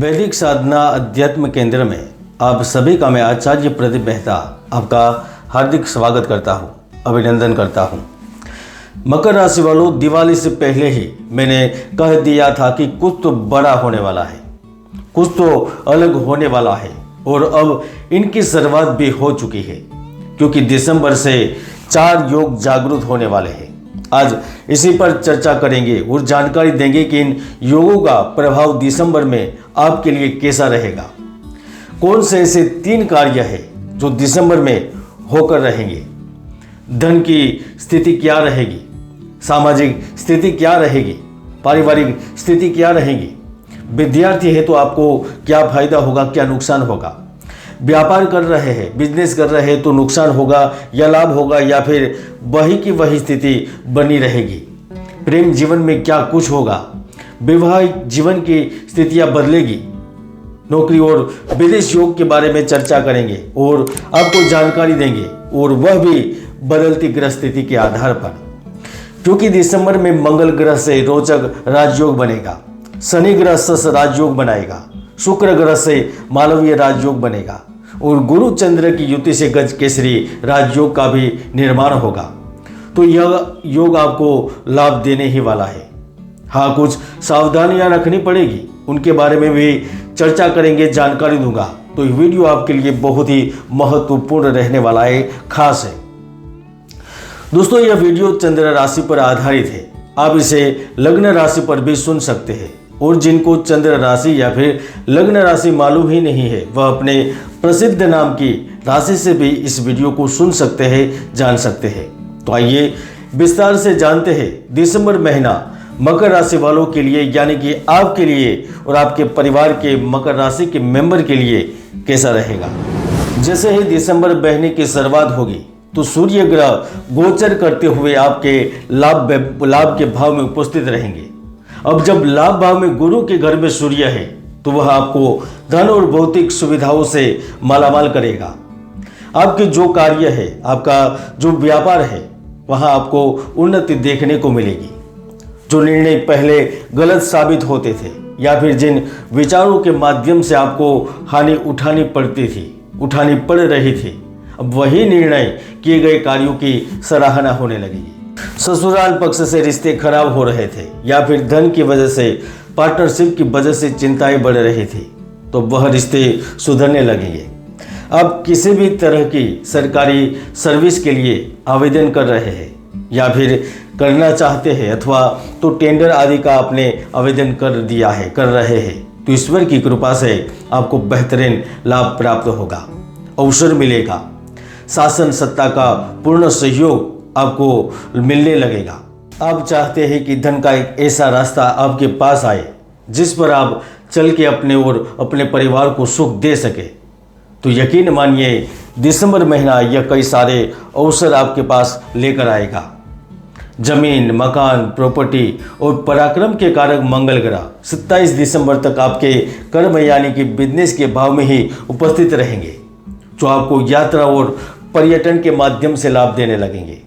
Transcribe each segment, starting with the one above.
वैदिक साधना अध्यात्म केंद्र में आप सभी का मैं आचार्य प्रदीप मेहता आपका हार्दिक स्वागत करता हूं, अभिनंदन करता हूं। मकर राशि वालों, दिवाली से पहले ही मैंने कह दिया था कि कुछ तो बड़ा होने वाला है, कुछ तो अलग होने वाला है और अब इनकी शुरुआत भी हो चुकी है, क्योंकि दिसंबर से 4 योग जागृत होने वाले हैं। आज इसी पर चर्चा करेंगे और जानकारी देंगे कि इन योगों का प्रभाव दिसंबर में आपके लिए कैसा रहेगा। कौन से ऐसे 3 कार्य हैं जो दिसंबर में होकर रहेंगे। धन की स्थिति क्या रहेगी, सामाजिक स्थिति क्या रहेगी, पारिवारिक स्थिति क्या रहेगी। विद्यार्थी है तो आपको क्या फायदा होगा, क्या नुकसान होगा। व्यापार कर रहे हैं, बिजनेस कर रहे हैं तो नुकसान होगा या लाभ होगा, या फिर वही की वही स्थिति बनी रहेगी। प्रेम जीवन में क्या कुछ होगा, वैवाहिक जीवन की स्थितियां बदलेगी। नौकरी और विदेश योग के बारे में चर्चा करेंगे और आपको जानकारी देंगे, और वह भी बदलती ग्रह स्थिति के आधार पर, क्योंकि दिसंबर में मंगल ग्रह से रोचक राजयोग बनेगा, शनि ग्रह से राजयोग बनाएगा, शुक्र ग्रह से मालवीय राजयोग बनेगा और गुरु चंद्र की युति से गज केसरी राजयोग का भी निर्माण होगा। तो यह योग आपको लाभ देने ही वाला है। हाँ, कुछ सावधानियां रखनी पड़ेगी, उनके बारे में भी चर्चा करेंगे, जानकारी दूंगा। तो यह वीडियो आपके लिए बहुत ही महत्वपूर्ण रहने वाला है, खास है। दोस्तों, यह वीडियो चंद्र राशि पर आधारित है। आप इसे लग्न राशि पर भी सुन सकते हैं, और जिनको चंद्र राशि या फिर लग्न राशि मालूम ही नहीं है, वह अपने प्रसिद्ध नाम की राशि से भी इस वीडियो को सुन सकते हैं, जान सकते हैं। तो आइए विस्तार से जानते हैं दिसंबर महीना मकर राशि वालों के लिए, यानी कि आपके लिए और आपके परिवार के मकर राशि के मेंबर के लिए कैसा रहेगा। जैसे ही दिसंबर महीने की शुरुआत होगी तो सूर्य ग्रह गोचर करते हुए आपके लाभ के भाव में उपस्थित रहेंगे। अब जब लाभ भाव में गुरु के घर में सूर्य है तो वह आपको धन और भौतिक सुविधाओं से मालामाल करेगा। आपके जो कार्य है, आपका जो व्यापार है, वहां आपको उन्नति देखने को मिलेगी। जो निर्णय पहले गलत साबित होते थे या फिर जिन विचारों के माध्यम से आपको हानि उठानी पड़ रही थी, अब वही निर्णय किए गए कार्यों की सराहना होने लगेगी। ससुराल पक्ष से रिश्ते खराब हो रहे थे या फिर धन की वजह से, पार्टनरशिप की वजह से चिंताएं बढ़ रही थी, तो वह रिश्ते सुधरने लगेंगे। आप किसी भी तरह की सरकारी सर्विस के लिए आवेदन कर रहे हैं या फिर करना चाहते हैं, अथवा तो टेंडर आदि का आपने आवेदन कर रहे हैं, तो ईश्वर की कृपा से आपको बेहतरीन लाभ प्राप्त होगा, अवसर मिलेगा। शासन सत्ता का पूर्ण सहयोग आपको मिलने लगेगा। आप चाहते हैं कि धन का एक ऐसा रास्ता आपके पास आए जिस पर आप चल के अपने और अपने परिवार को सुख दे सके, तो यकीन मानिए दिसंबर महीना यह कई सारे अवसर आपके पास लेकर आएगा। जमीन, मकान, प्रॉपर्टी और पराक्रम के कारक मंगल ग्रह 27 दिसंबर तक आपके कर्म यानी कि बिजनेस के भाव में ही उपस्थित रहेंगे, जो आपको यात्रा और पर्यटन के माध्यम से लाभ देने लगेंगे।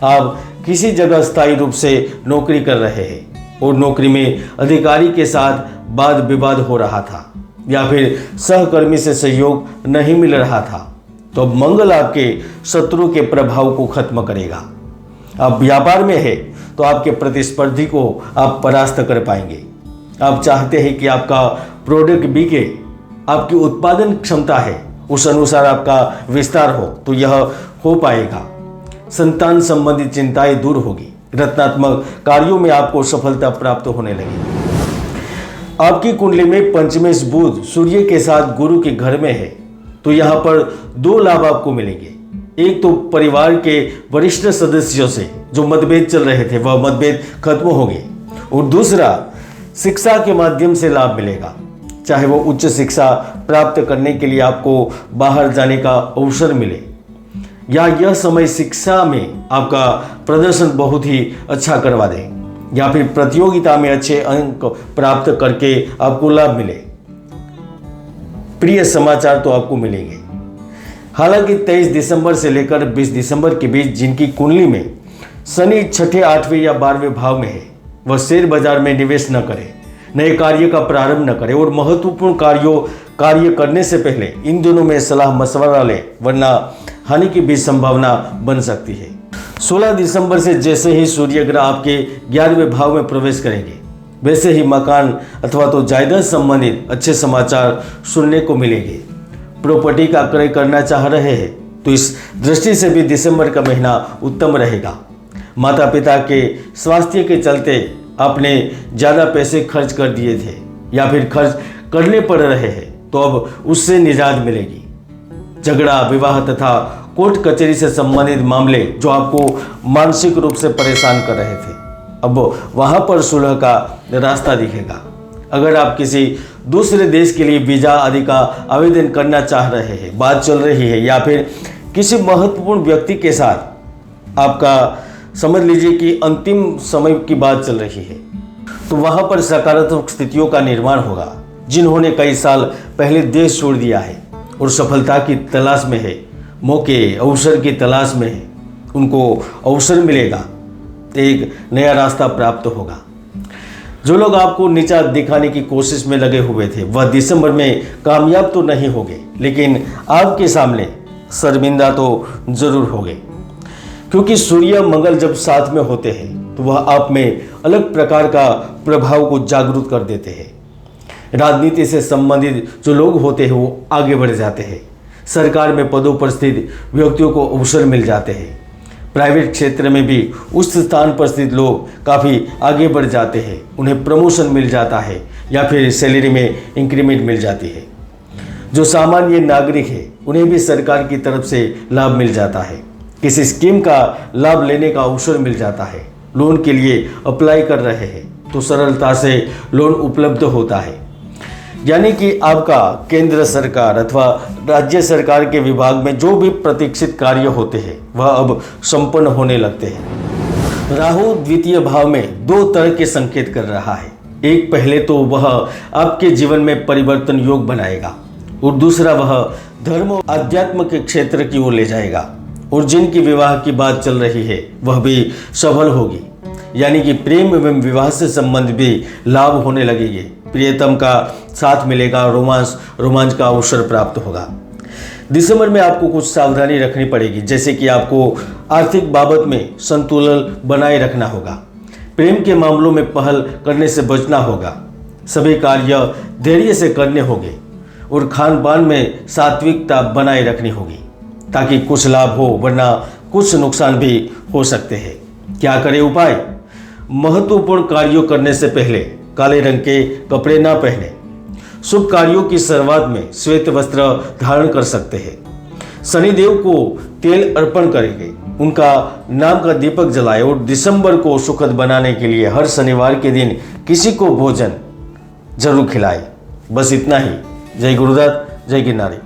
आप किसी जगह स्थायी रूप से नौकरी कर रहे हैं और नौकरी में अधिकारी के साथ वाद विवाद हो रहा था या फिर सहकर्मी से सहयोग नहीं मिल रहा था, तो अब मंगल आपके शत्रु के प्रभाव को खत्म करेगा। आप व्यापार में है तो आपके प्रतिस्पर्धी को आप परास्त कर पाएंगे। आप चाहते हैं कि आपका प्रोडक्ट बिके, आपकी उत्पादन क्षमता है उस अनुसार आपका विस्तार हो, तो यह हो पाएगा। संतान संबंधी चिंताएं दूर होगी। रत्नात्मक कार्यों में आपको सफलता प्राप्त होने लगेगी। आपकी कुंडली में पंचमेश बुध सूर्य के साथ गुरु के घर में है, तो यहाँ पर 2 लाभ आपको मिलेंगे। एक तो परिवार के वरिष्ठ सदस्यों से जो मतभेद चल रहे थे, वह मतभेद खत्म होंगे, और दूसरा शिक्षा के माध्यम से लाभ मिलेगा। चाहे वो उच्च शिक्षा प्राप्त करने के लिए आपको बाहर जाने का अवसर मिले, या यह समय शिक्षा में आपका प्रदर्शन बहुत ही अच्छा करवा दे, या फिर प्रतियोगिता में अच्छे अंक प्राप्त करके आपको लाभ मिले। प्रिय समाचार तो आपको मिलेंगे। हालांकि 23 दिसंबर से लेकर 20 दिसंबर के बीच जिनकी कुंडली में शनि 6ठे, 8वें या 12वें भाव में है, वह शेयर बाजार में निवेश न करें, नए कार्य का प्रारंभ न करें और महत्वपूर्ण कार्य करने से पहले इन दिनों में सलाह मशवरा लें, वरना हानि की भी संभावना बन सकती है। 16 दिसंबर से जैसे ही सूर्य ग्रह आपके 11वें भाव में प्रवेश करेंगे, वैसे ही मकान अथवा तो जायदाद संबंधित अच्छे समाचार सुनने को मिलेंगे। प्रॉपर्टी का क्रय करना चाह रहे हैं तो इस दृष्टि से भी दिसंबर का महीना उत्तम रहेगा। माता पिता के स्वास्थ्य के चलते आपने ज़्यादा पैसे खर्च कर दिए थे या फिर खर्च करने पड़ रहे हैं तो अब उससे निजात मिलेगी। झगड़ा, विवाह तथा कोर्ट कचहरी से संबंधित मामले जो आपको मानसिक रूप से परेशान कर रहे थे, अब वहाँ पर सुलह का रास्ता दिखेगा। अगर आप किसी दूसरे देश के लिए वीज़ा आदि का आवेदन करना चाह रहे हैं, बात चल रही है, या फिर किसी महत्वपूर्ण व्यक्ति के साथ आपका समझ लीजिए कि अंतिम समय की बात चल रही है, तो वहाँ पर सकारात्मक स्थितियों का निर्माण होगा। जिन्होंने कई साल पहले देश छोड़ दिया है और सफलता की तलाश में है, मौके अवसर की तलाश में है, उनको अवसर मिलेगा, एक नया रास्ता प्राप्त होगा। जो लोग आपको नीचा दिखाने की कोशिश में लगे हुए थे वह दिसंबर में कामयाब तो नहीं होंगे, लेकिन आपके सामने शर्मिंदा तो जरूर होंगे, क्योंकि सूर्य मंगल जब साथ में होते हैं तो वह आप में अलग प्रकार का प्रभाव को जागरूक कर देते हैं। राजनीति से संबंधित जो लोग होते हैं वो आगे बढ़ जाते हैं। सरकार में पदों पर स्थित व्यक्तियों को अवसर मिल जाते हैं। प्राइवेट क्षेत्र में भी उस स्थान पर स्थित लोग काफ़ी आगे बढ़ जाते हैं, उन्हें प्रमोशन मिल जाता है या फिर सैलरी में इंक्रीमेंट मिल जाती है। जो सामान्य नागरिक है उन्हें भी सरकार की तरफ से लाभ मिल जाता है, किसी स्कीम का लाभ लेने का अवसर मिल जाता है। लोन के लिए अप्लाई कर रहे हैं तो सरलता से लोन उपलब्ध होता है, यानी कि आपका केंद्र सरकार अथवा राज्य सरकार के विभाग में जो भी प्रतीक्षित कार्य होते हैं वह अब संपन्न होने लगते हैं। राहु द्वितीय भाव में दो तरह के संकेत कर रहा है। एक, पहले तो वह आपके जीवन में परिवर्तन योग बनाएगा और दूसरा वह धर्म और आध्यात्म के क्षेत्र की ओर ले जाएगा। और जिनकी विवाह की बात चल रही है वह भी सफल होगी, यानी कि प्रेम एवं विवाह से संबंध भी लाभ होने लगेंगे। प्रियतम का साथ मिलेगा, रोमांच का अवसर प्राप्त होगा। दिसंबर में आपको कुछ सावधानी रखनी पड़ेगी, जैसे कि आपको आर्थिक बाबत में संतुलन बनाए रखना होगा। प्रेम के मामलों में पहल करने से बचना होगा। सभी कार्य धैर्य से करने होंगे और खान पान में सात्विकता बनाए रखनी होगी ताकि कुछ लाभ हो, वरना कुछ नुकसान भी हो सकते हैं। क्या करें उपाय? महत्वपूर्ण कार्यों करने से पहले काले रंग के कपड़े ना पहने। शुभ कार्यों की शुरुआत में श्वेत वस्त्र धारण कर सकते हैं। शनिदेव को तेल अर्पण करेंगे, उनका नाम का दीपक जलाए और दिसंबर को सुखद बनाने के लिए हर शनिवार के दिन किसी को भोजन जरूर खिलाए। बस इतना ही। जय गुरुदत्त, जय गिरनारी।